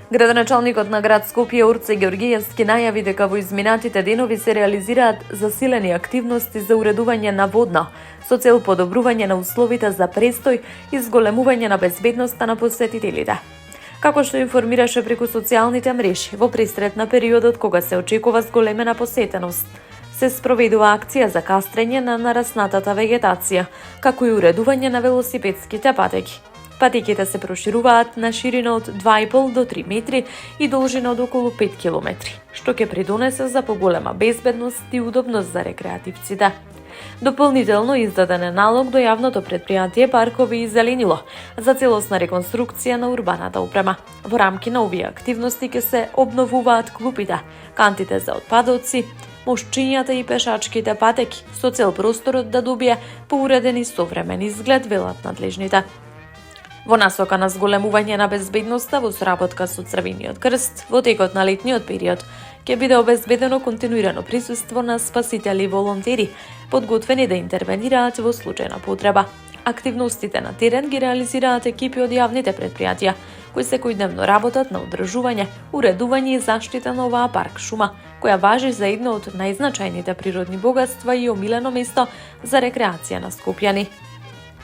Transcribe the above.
Градоначалникот на град Скопје Орце Георгиевски најави дека во изминатите денови се реализираат засилени активности за уредување на водна, со цел подобрување на условите за престој и зголемување на безбедноста на посетителите. Како што информираше преку социјалните мрежи, во пресред на периодот кога се очекува зголемена посетеност, се спроведува акција за кастрење на нараснатата вегетација, како и уредување на велосипедските патеки. Патеките се прошируваат на ширина од 2,5 до 3 метри и должина од околу 5 километри, што ќе придонесе за поголема безбедност и удобност за рекреативците. Дополнително издаден е налог до јавното претпријатие Паркови и зеленило за целосна реконструкција на урбаната опрема. Во рамки на овие активности ќе се обновуваат клупите, кантите за отпадоци, мошчињата и пешачките патеки, со цел просторот да добие поуреден и современ изглед, велат надлежните. Во насока на зголемување на безбедноста во соработка со Црвениот крст, во текот на летниот период ќе биде обезбедено континуирано присуство на спасители и волонтери, подготвени да интервенираат во случај на потреба. Активностите на терен ги реализираат екипи од јавните претпријатија, кои секојдневно работат на одржување, уредување и заштита на оваа парк шума, која важи за едно од најзначајните природни богатства и омилено место за рекреација на скопјани.